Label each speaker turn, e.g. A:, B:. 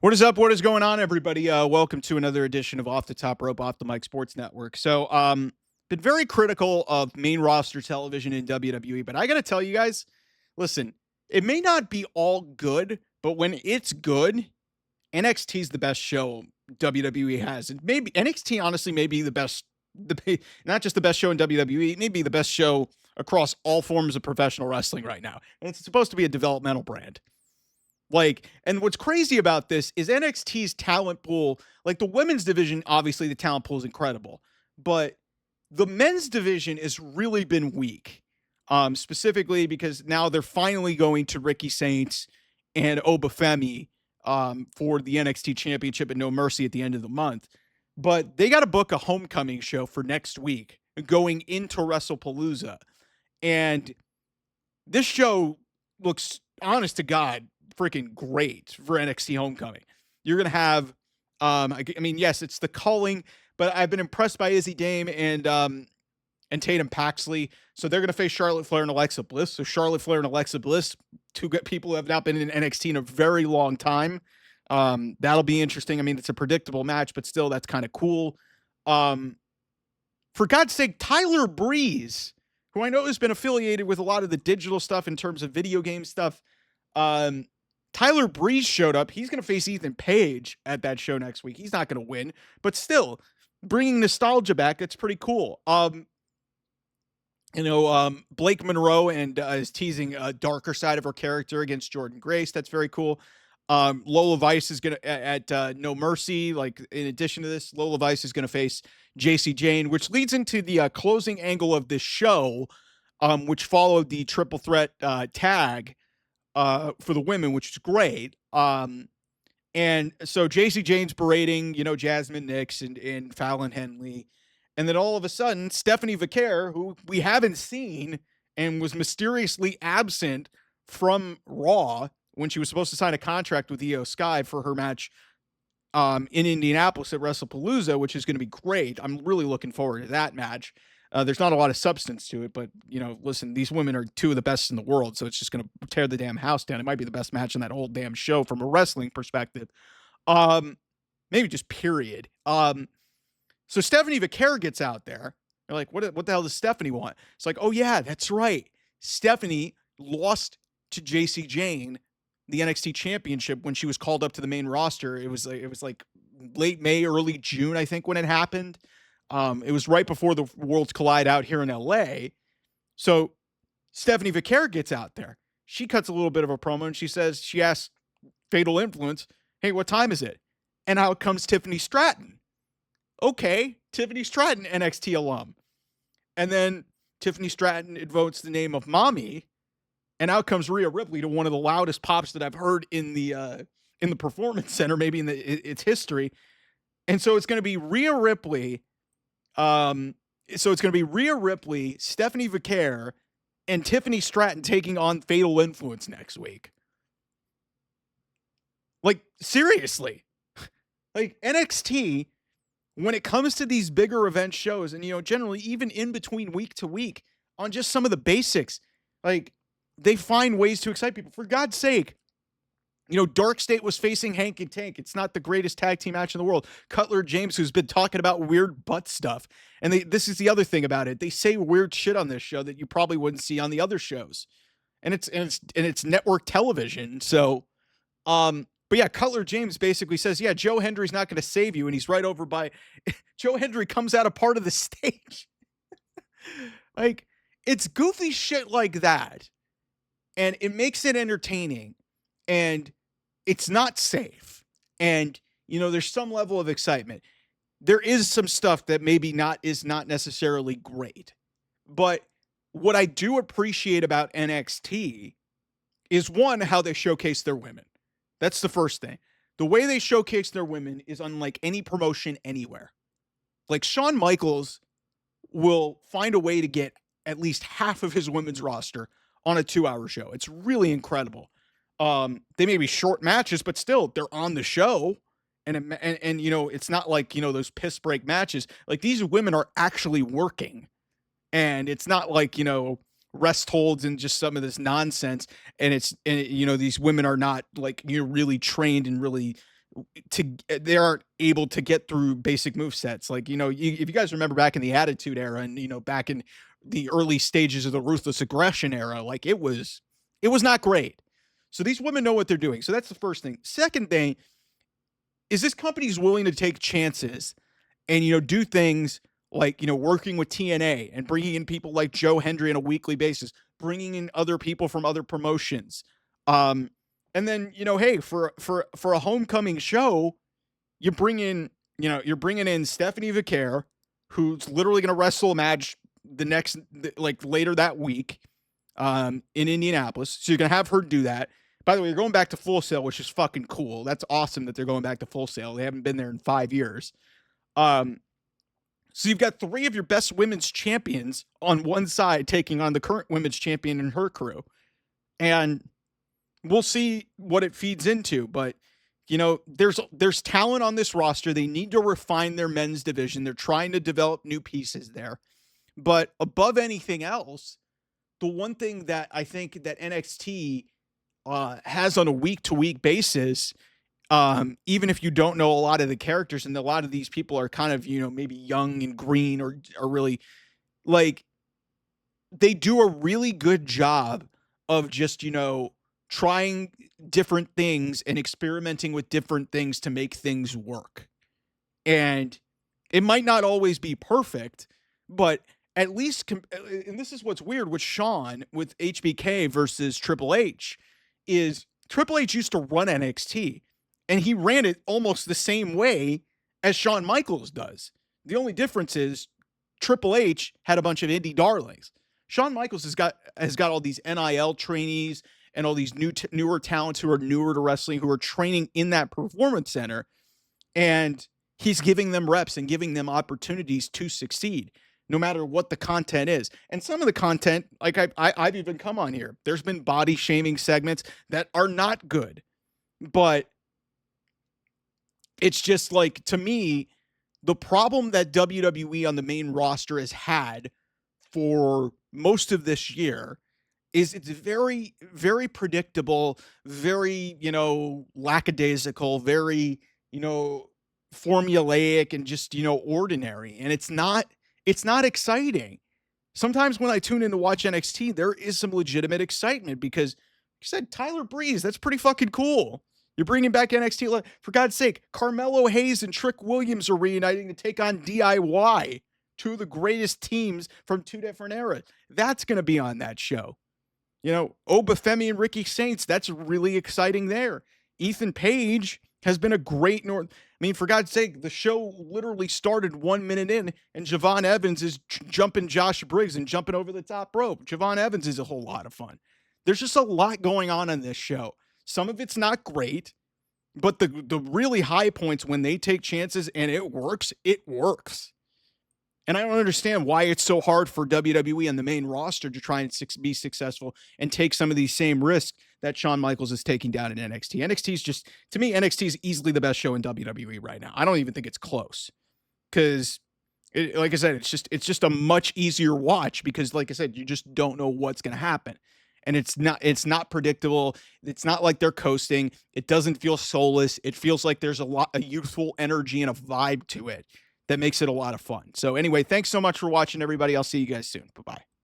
A: What is up? What is going on, everybody? Welcome to another edition of Off the Top Rope, Off the Mic Sports Network. Been very critical of main roster television in WWE, but I got to tell you guys, listen, it may not be all good, but when it's good, NXT is the best show WWE has. And maybe NXT, honestly, may be the best, not just the best show in WWE, it may be the best show across all forms of professional wrestling right now. And it's supposed to be a developmental brand. And what's crazy about this is NXT's talent pool, like the women's division, obviously the talent pool is incredible, but the men's division has really been weak. Specifically because now they're finally going to Ricky Saints and Obafemi for the NXT Championship at No Mercy at the end of the month. But they got to book a homecoming show for next week going into WrestlePalooza. And this show looks, honest to God, freaking great for NXT Homecoming. You're going to have, yes, it's the culling, but I've been impressed by Izzy Dame and Tatum Paxley. So they're going to face Charlotte Flair and Alexa Bliss. So Charlotte Flair and Alexa Bliss, two good people who have not been in NXT in a very long time. That'll be interesting. I mean, it's a predictable match, but still, that's kind of cool. For God's sake, Tyler Breeze, who I know has been affiliated with a lot of the digital stuff in terms of video game stuff. Tyler Breeze showed up. He's going to face Ethan Page at that show next week. He's not going to win, but still bringing nostalgia back. That's pretty cool. Blake Monroe and is teasing a darker side of her character against Jordan Grace. That's very cool. Lola Vice is going to at No Mercy. Like in addition to this, Lola Vice is going to face JC Jane, which leads into the closing angle of this show, which followed the triple threat tag for the women, which is great. And so JC Jane's berating, Jasmine Nix and Fallon Henley. And then all of a sudden, Stephanie Vaquer, who we haven't seen and was mysteriously absent from Raw when she was supposed to sign a contract with Io Sky for her match in Indianapolis at WrestlePalooza, which is going to be great. I'm really looking forward to that match. There's not a lot of substance to it, but, listen, these women are two of the best in the world, so it's just going to tear the damn house down. It might be the best match in that whole damn show from a wrestling perspective. Maybe just period. So Stephanie Vaquer gets out there. They're like, what the hell does Stephanie want? It's like, oh, yeah, that's right. Stephanie lost to JC Jane the NXT Championship when she was called up to the main roster. It was like late May, early June, I think, when it happened. It was right before the Worlds Collide out here in LA. So Stephanie Vaquer gets out there. She cuts a little bit of a promo and she asks Fatal Influence, hey, what time is it? And out comes Tiffany Stratton. Okay, Tiffany Stratton, NXT alum. And then Tiffany Stratton invokes the name of Mommy, and out comes Rhea Ripley to one of the loudest pops that I've heard in the Performance Center, maybe in its history. And so it's going to be Rhea Ripley. Stephanie Vaquer, and Tiffany Stratton taking on Fatal Influence next week. Like, seriously. Like, NXT, when it comes to these bigger event shows, and, generally even in between week to week, on just some of the basics, like, they find ways to excite people. For God's sake, Dark State was facing Hank and Tank. It's not the greatest tag team match in the world. Cutler James, who's been talking about weird butt stuff. And this is the other thing about it. They say weird shit on this show that you probably wouldn't see on the other shows. And it's network television. So, but yeah, Cutler James basically says, yeah, Joe Hendry's not going to save you. And he's right over by Joe Hendry comes out of part of the stage. Like, it's goofy shit like that. And it makes it entertaining. And it's not safe. And, there's some level of excitement. There is some stuff that maybe is not necessarily great. But what I do appreciate about NXT is, one, how they showcase their women. That's the first thing. The way they showcase their women is unlike any promotion anywhere. Like, Shawn Michaels will find a way to get at least half of his women's roster on a 2-hour show. It's really incredible. They may be short matches, but still they're on the show. And it's not like, those piss break matches. Like, these women are actually working, and it's not like, rest holds and just some of this nonsense. And these women are not like, really trained and really they aren't able to get through basic move sets. Like, if you guys remember back in the Attitude Era and, back in the early stages of the Ruthless Aggression era, like it was not great. So these women know what they're doing. So that's the first thing. Second thing is this company's willing to take chances and, do things like, working with TNA and bringing in people like Joe Hendry on a weekly basis, bringing in other people from other promotions. And then, hey, for a homecoming show, you bring in, you're bringing in Stephanie Vicaire, who's literally going to wrestle a match like later that week, in Indianapolis. So you're going to have her do that. By the way, you're going back to Full Sail, which is fucking cool. That's awesome that they're going back to Full Sail. They haven't been there in 5 years. So you've got 3 of your best women's champions on one side taking on the current women's champion and her crew. And we'll see what it feeds into, but there's talent on this roster. They need to refine their men's division. They're trying to develop new pieces there. But above anything else, the one thing that I think that NXT has on a week-to-week basis, even if you don't know a lot of the characters, and a lot of these people are kind of, maybe young and green or really, like, they do a really good job of just, trying different things and experimenting with different things to make things work. And it might not always be perfect, but at least, and this is what's weird with Shawn, with HBK versus Triple H, is Triple H used to run NXT, and he ran it almost the same way as Shawn Michaels does. The only difference is Triple H had a bunch of indie darlings. Shawn Michaels has got all these NIL trainees and all these newer talents who are newer to wrestling, who are training in that performance center, and he's giving them reps and giving them opportunities to succeed, no matter what the content is. And some of the content, like I've even come on here, there's been body shaming segments that are not good, but it's just like, to me, the problem that WWE on the main roster has had for most of this year is it's very, very predictable, very, lackadaisical, very, formulaic and just, ordinary. And it's not exciting. Sometimes when I tune in to watch NXT, there is some legitimate excitement because you said Tyler Breeze, that's pretty fucking cool. You're bringing back NXT. For God's sake, Carmelo Hayes and Trick Williams are reuniting to take on DIY, 2 of the greatest teams from 2 different eras. That's going to be on that show. Obafemi and Ricky Saints, that's really exciting there. Ethan Page has been a great for God's sake, the show literally started 1 minute in, and Javon Evans is jumping Josh Briggs and jumping over the top rope. Javon Evans is a whole lot of fun. There's just a lot going on in this show. Some of it's not great, but the really high points, when they take chances and it works, it works. And I don't understand why it's so hard for WWE on the main roster to try and be successful and take some of these same risks that Shawn Michaels is taking down in NXT. NXT is just, to me, NXT is easily the best show in WWE right now. I don't even think it's close, because, like I said, it's just a much easier watch because, like I said, you just don't know what's going to happen. And it's not predictable. It's not like they're coasting. It doesn't feel soulless. It feels like there's a youthful energy and a vibe to it that makes it a lot of fun. So anyway, thanks so much for watching, everybody. I'll see you guys soon. Bye-bye.